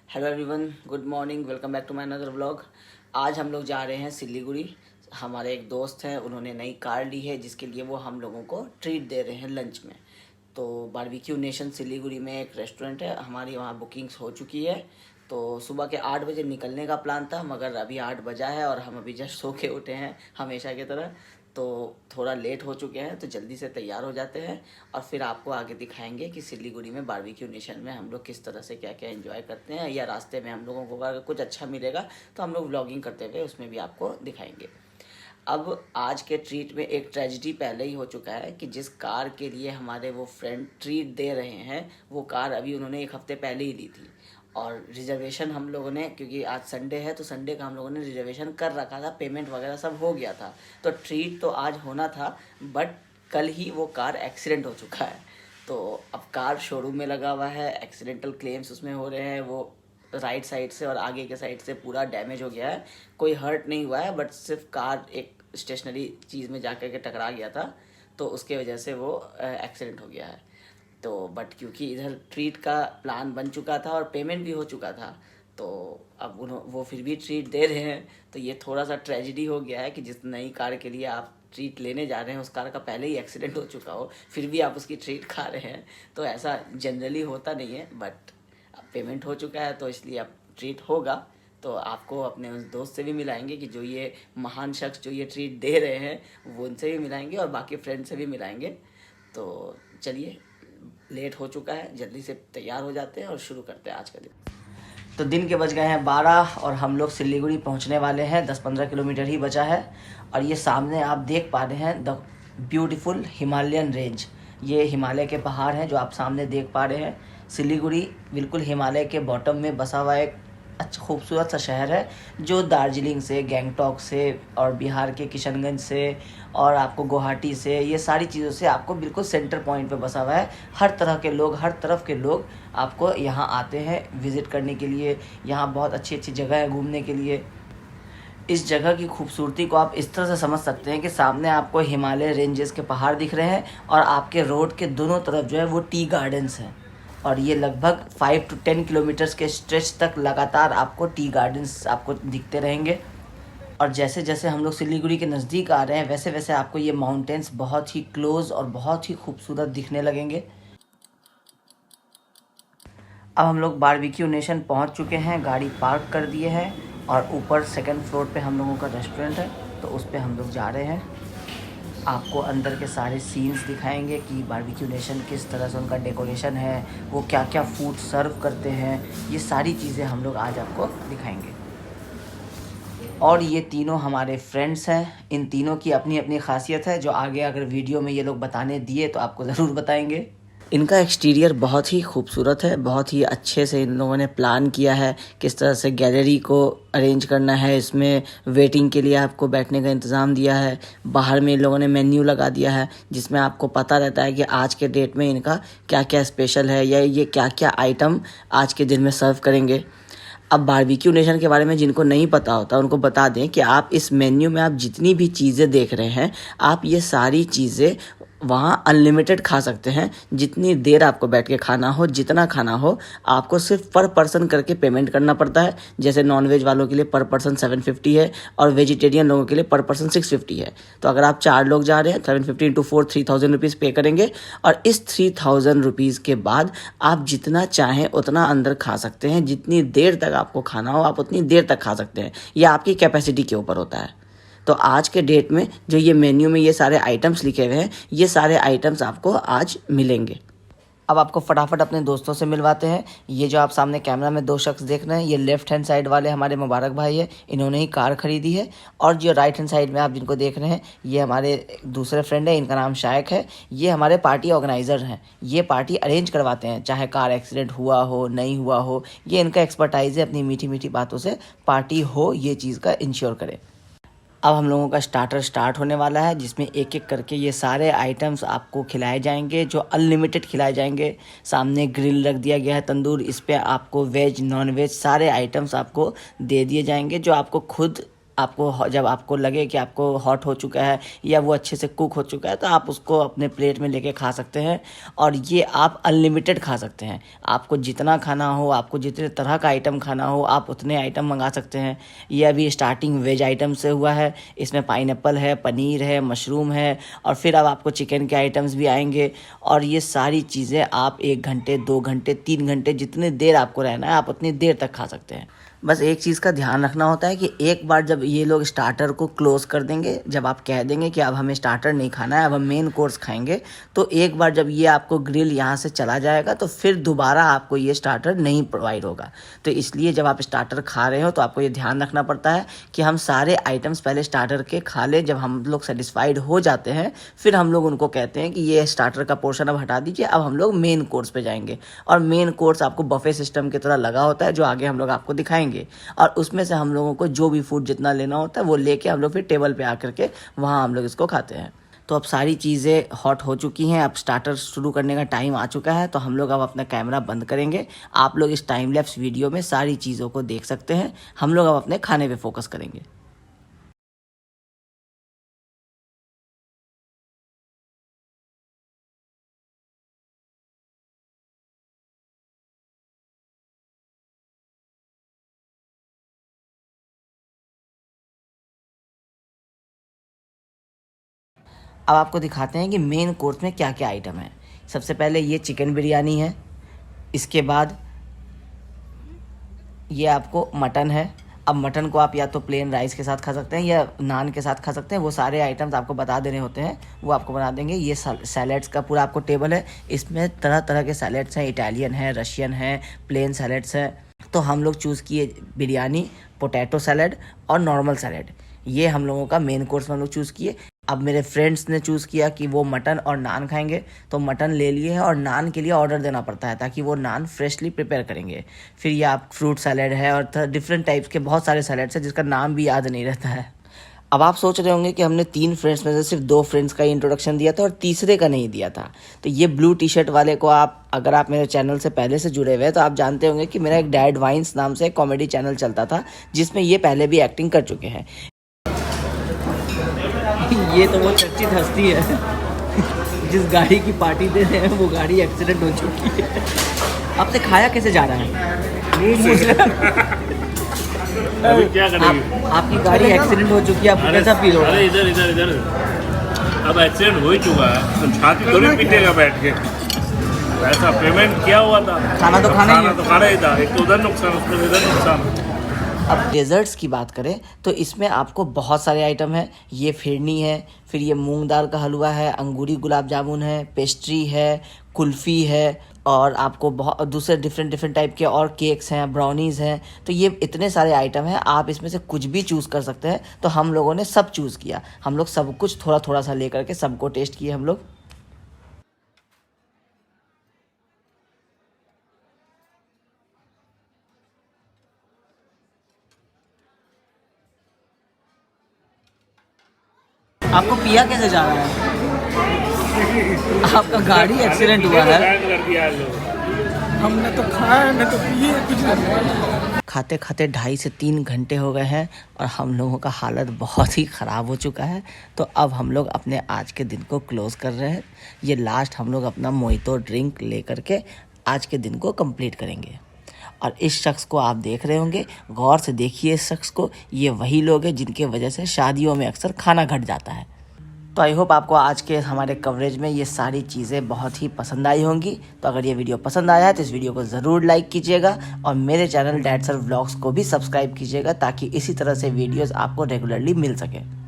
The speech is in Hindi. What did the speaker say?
Hello everyone, good morning, welcome back to my another vlog. आज हम लोग जा रहे हैं सिलीगुड़ी। हमारे एक दोस्त हैं, उन्होंने नई कार ली है जिसके लिए वो हम लोगों को ट्रीट दे रहे हैं लंच में। तो बारबेक्यू नेशन सिलीगुड़ी में एक रेस्टोरेंट है, हमारी वहाँ बुकिंग्स हो चुकी है। तो सुबह के 8 बजे निकलने का प्लान था, मगर अभी 8 बजा है और हम अभी जस्ट सो के उठे हैं हमेशा की तरह। तो थोड़ा लेट हो चुके हैं, तो जल्दी से तैयार हो जाते हैं और फिर आपको आगे दिखाएंगे कि सिलीगुड़ी में बारबेक्यू नेशन में हम लोग किस तरह से क्या क्या एंजॉय करते हैं, या रास्ते में हम लोगों को अगर कुछ अच्छा मिलेगा तो हम लोग व्लॉगिंग करते हुए उसमें भी आपको दिखाएंगे। अब आज के ट्रीट में एक ट्रेजिडी पहले ही हो चुका है कि जिस कार के लिए हमारे वो फ्रेंड ट्रीट दे रहे हैं, वो कार अभी उन्होंने एक हफ्ते पहले ही ली थी। और रिजर्वेशन हम लोगों ने, क्योंकि आज संडे है तो संडे का हम लोगों ने रिजर्वेशन कर रखा था, पेमेंट वगैरह सब हो गया था। तो ट्रीट तो आज होना था, बट कल ही वो कार एक्सीडेंट हो चुका है। तो अब कार शोरूम में लगा हुआ है, एक्सीडेंटल क्लेम्स उसमें हो रहे हैं। वो राइट साइड से और आगे के साइड से पूरा डैमेज हो गया है। कोई हर्ट नहीं हुआ है, बट सिर्फ कार एक स्टेशनरी चीज़ में जाकर के टकरा गया था, तो उसके वजह से वो एक्सीडेंट हो गया है। तो बट क्योंकि इधर ट्रीट का प्लान बन चुका था और पेमेंट भी हो चुका था, तो अब वो फिर भी ट्रीट दे रहे हैं। तो ये थोड़ा सा ट्रेजिडी हो गया है कि जिस नई कार के लिए आप ट्रीट लेने जा रहे हैं, उस कार का पहले ही एक्सीडेंट हो चुका हो, फिर भी आप उसकी ट्रीट खा रहे हैं। तो ऐसा जनरली होता नहीं है, बट अब पेमेंट हो चुका है तो इसलिए अब ट्रीट होगा। तो आपको अपने उस दोस्त से भी मिलाएंगे कि जो ये महान शख्स जो ये ट्रीट दे रहे हैं, वो उनसे भी मिलाएंगे और बाकी फ्रेंड से भी मिलाएंगे। तो चलिए, लेट हो चुका है, जल्दी से तैयार हो जाते हैं और शुरू करते हैं आज का दिन। तो दिन के बज गए हैं 12 और हम लोग सिलीगुड़ी पहुंचने वाले हैं। 10-15 किलोमीटर ही बचा है। और ये सामने आप देख पा रहे हैं द ब्यूटीफुल हिमालयन रेंज। ये हिमालय के पहाड़ हैं जो आप सामने देख पा रहे हैं। सिलीगुड़ी बिल्कुल हिमालय के बॉटम में बसा हुआ एक अच्छा खूबसूरत सा शहर है, जो दार्जिलिंग से, गैंगटॉक से और बिहार के किशनगंज से और आपको गुवाहाटी से, ये सारी चीज़ों से आपको बिल्कुल सेंटर पॉइंट पे बसा हुआ है। हर तरह के लोग, हर तरफ के लोग आपको यहाँ आते हैं विज़िट करने के लिए। यहाँ बहुत अच्छी अच्छी जगह है घूमने के लिए। इस जगह की खूबसूरती को आप इस तरह से समझ सकते हैं कि सामने आपको हिमालय रेंजेस के पहाड़ दिख रहे हैं और आपके रोड के दोनों तरफ जो है वो टी गार्डन्स हैं। और ये लगभग 5 to 10 किलोमीटर्स के स्ट्रेच तक लगातार आपको टी गार्डन्स आपको दिखते रहेंगे। और जैसे जैसे हम लोग सिलीगुड़ी के नज़दीक आ रहे हैं, वैसे वैसे आपको ये माउंटेन्स बहुत ही क्लोज और बहुत ही खूबसूरत दिखने लगेंगे। अब हम लोग बारबेक्यू नेशन पहुंच चुके हैं, गाड़ी पार्क कर दिए हैं और ऊपर सेकंड फ्लोर पे हम लोगों का रेस्टोरेंट है, तो उस पे हम लोग जा रहे हैं। आपको अंदर के सारे सीन्स दिखाएंगे कि बारबेक्यू नेशन किस तरह से उनका डेकोरेशन है, वो क्या क्या फूड सर्व करते हैं, ये सारी चीज़ें हम लोग आज आपको दिखाएंगे। और ये तीनों हमारे फ्रेंड्स हैं। इन तीनों की अपनी अपनी खासियत है, जो आगे अगर वीडियो में ये लोग बताने दिए तो आपको ज़रूर बताएंगे। इनका एक्सटीरियर बहुत ही खूबसूरत है, बहुत ही अच्छे से इन लोगों ने प्लान किया है किस तरह से गैलरी को अरेंज करना है। इसमें वेटिंग के लिए आपको बैठने का इंतज़ाम दिया है। बाहर में इन लोगों ने मेन्यू लगा दिया है जिसमें आपको पता रहता है कि आज के डेट में इनका क्या क्या स्पेशल है, या ये क्या क्या आइटम आज के दिन में सर्व करेंगे। अब बारबेक्यू नेशन के बारे में जिनको नहीं पता होता उनको बता दें कि आप इस मेन्यू में आप जितनी भी चीज़ें देख रहे हैं, आप ये सारी चीज़ें वहाँ अनलिमिटेड खा सकते हैं। जितनी देर आपको बैठ के खाना हो, जितना खाना हो, आपको सिर्फ पर पर्सन करके पेमेंट करना पड़ता है। जैसे नॉनवेज वालों के लिए पर पर्सन 750 है और वेजिटेरियन लोगों के लिए पर पर्सन 650 है। तो अगर आप 4 लोग जा रहे हैं, 750 इंटू 4 3000 रुपीज़ पे करेंगे और इस 3000 रुपीज़ के बाद आप जितना चाहें उतना अंदर खा सकते हैं। जितनी देर तक आपको खाना हो आप उतनी देर तक खा सकते हैं। यह आपकी कैपेसिटी के ऊपर होता है। तो आज के डेट में जो ये मेन्यू में ये सारे आइटम्स लिखे हुए हैं, ये सारे आइटम्स आपको आज मिलेंगे। अब आपको फटाफट अपने दोस्तों से मिलवाते हैं। ये जो आप सामने कैमरा में 2 शख्स देख रहे हैं, ये लेफ्ट हैंड साइड वाले हमारे मुबारक भाई है, इन्होंने ही कार खरीदी है। और जो राइट हैंड साइड में आप जिनको देख रहे हैं, ये हमारे दूसरे फ्रेंड है, इनका नाम शायक है। ये हमारे पार्टी ऑर्गेनाइज़र हैं, ये पार्टी अरेंज करवाते हैं, चाहे कार एक्सीडेंट हुआ हो नहीं हुआ हो। ये इनका एक्सपर्टाइज़ है, अपनी मीठी मीठी बातों से पार्टी हो ये चीज़ का इंश्योर करें। अब हम लोगों का स्टार्टर स्टार्ट होने वाला है, जिसमें एक एक करके ये सारे आइटम्स आपको खिलाए जाएंगे, जो अनलिमिटेड खिलाए जाएंगे। सामने ग्रिल रख दिया गया है, तंदूर, इस पे आपको वेज नॉन वेज सारे आइटम्स आपको दे दिए जाएंगे, जो आपको खुद आपको जब आपको लगे कि आपको हॉट हो चुका है या वो अच्छे से कुक हो चुका है तो आप उसको अपने प्लेट में लेके खा सकते हैं। और ये आप अनलिमिटेड खा सकते हैं, आपको जितना खाना हो, आपको जितने तरह का आइटम खाना हो आप उतने आइटम मंगा सकते हैं। ये अभी स्टार्टिंग वेज आइटम से हुआ है, इसमें पाइनएप्पल है, पनीर है, मशरूम है और फिर अब आपको चिकन के आइटम्स भी आएंगे। और ये सारी चीज़ें आप 1 घंटे, 2 घंटे, 3 घंटे जितनी देर आपको रहना है आप उतनी देर तक खा सकते हैं। बस एक चीज़ का ध्यान रखना होता है कि एक बार जब ये लोग स्टार्टर को क्लोज़ कर देंगे, जब आप कह देंगे कि अब हमें स्टार्टर नहीं खाना है, अब हम मेन कोर्स खाएंगे, तो एक बार जब ये आपको ग्रिल यहाँ से चला जाएगा तो फिर दोबारा आपको ये स्टार्टर नहीं प्रोवाइड होगा। तो इसलिए जब आप स्टार्टर खा रहे हो तो आपको ये ध्यान रखना पड़ता है कि हम सारे आइटम्स पहले स्टार्टर के खा लें। जब हम लोग सेटिस्फाइड हो जाते हैं फिर हम लोग उनको कहते हैं कि ये स्टार्टर का पोर्शन अब हटा दीजिए, अब हम लोग मेन कोर्स पे जाएंगे। और मेन कोर्स आपको बफे सिस्टम की तरह लगा होता है जो आगे हम लोग आपको दिखाएंगे। और उसमें से हम लोगों को जो भी फूड जितना लेना होता है वो लेके हम लोग फिर टेबल पे आकर के वहाँ हम लोग इसको खाते हैं। तो अब सारी चीज़ें हॉट हो चुकी हैं, अब स्टार्टर शुरू करने का टाइम आ चुका है। तो हम लोग अब अपना कैमरा बंद करेंगे, आप लोग इस टाइम लैप्स वीडियो में सारी चीज़ों को देख सकते हैं। हम लोग अब अपने खाने पे फोकस करेंगे। अब आपको दिखाते हैं कि मेन कोर्स में क्या क्या आइटम है। सबसे पहले ये चिकन बिरयानी है, इसके बाद ये आपको मटन है। अब मटन को आप या तो प्लेन राइस के साथ खा सकते हैं या नान के साथ खा सकते हैं, वो सारे आइटम्स आपको बता देने होते हैं, वो आपको बना देंगे। ये सैलेड्स का पूरा आपको टेबल है, इसमें तरह तरह के सैलेड्स हैं, इटालियन है, रशियन है, प्लेन सैलेड्स हैं। तो हम लोग चूज़ किए बिरयानी, पोटैटो सैलेड और नॉर्मल सैलेड, ये हम लोगों का मेन कोर्स में हम लोग चूज़ किए। अब मेरे फ्रेंड्स ने चूज़ किया कि वो मटन और नान खाएंगे, तो मटन ले लिए हैं और नान के लिए ऑर्डर देना पड़ता है ताकि वो नान फ्रेशली प्रिपेयर करेंगे। फिर ये आप फ्रूट सैलेड है और डिफरेंट टाइप्स के बहुत सारे सैलेड्स हैं जिसका नाम भी याद नहीं रहता है। अब आप सोच रहे होंगे कि हमने 3 फ्रेंड्स में से सिर्फ 2 फ्रेंड्स का इंट्रोडक्शन दिया था और तीसरे का नहीं दिया था। तो ये ब्लू टी शर्ट वाले को अगर आप मेरे चैनल से पहले से जुड़े हुए हैं तो आप जानते होंगे कि मेरा एक डैड वाइन्स नाम से एक कॉमेडी चैनल चलता था जिसमें ये पहले भी एक्टिंग कर चुके हैं। ये तो वो चर्चित हस्ती है जिस गाड़ी की पार्टी दे रहे हैं वो गाड़ी एक्सीडेंट हो चुकी है। आपसे खाया कैसे जा रहा है? अभी क्या करेंगे? आपकी गाड़ी एक्सीडेंट हो चुकी है, आपको कैसा फील हो रहा है? अरे इधर अब एक्सीडेंट हो ही चुका है तो छाती थोड़ी पीटेगा बैठ के। ऐसा पेमेंट किया हुआ था, खाना तो खाना ही था। एक तो उधर नुकसान, उसमें इधर नुकसान। अब डेजर्ट्स की बात करें तो इसमें आपको बहुत सारे आइटम हैं। ये फिरनी है, फिर ये मूंग दाल का हलवा है, अंगूरी गुलाब जामुन है, पेस्ट्री है, कुल्फ़ी है और आपको बहुत दूसरे डिफरेंट टाइप के और केक्स हैं, ब्राउनीज़ हैं। तो ये इतने सारे आइटम हैं, आप इसमें से कुछ भी चूज़ कर सकते हैं। तो हम लोगों ने सब चूज़ किया, हम लोग सब कुछ थोड़ा थोड़ा सा लेकर के सबको टेस्ट किए हम लोग। आपको पिया कैसे जा रहा है? आपका गाड़ी एक्सीडेंट हुआ है। हमने तो खाया, मैं तो पिए कुछ नहीं। खाते खाते 2.5 से 3 घंटे हो गए हैं और हम लोगों का हालत बहुत ही ख़राब हो चुका है। तो अब हम लोग अपने आज के दिन को क्लोज़ कर रहे हैं। ये लास्ट हम लोग अपना मोहितो ड्रिंक ले करके आज के दिन को कंप्लीट करेंगे। और इस शख्स को आप देख रहे होंगे, गौर से देखिए इस शख्स को। ये वही लोग हैं जिनके वजह से शादियों में अक्सर खाना घट जाता है। तो आई होप आपको आज के हमारे कवरेज में ये सारी चीज़ें बहुत ही पसंद आई होंगी। तो अगर ये वीडियो पसंद आया है तो इस वीडियो को ज़रूर लाइक कीजिएगा और मेरे चैनल डैड सर व्लॉग्स को भी सब्सक्राइब कीजिएगा ताकि इसी तरह से वीडियोस आपको रेगुलरली मिल सके।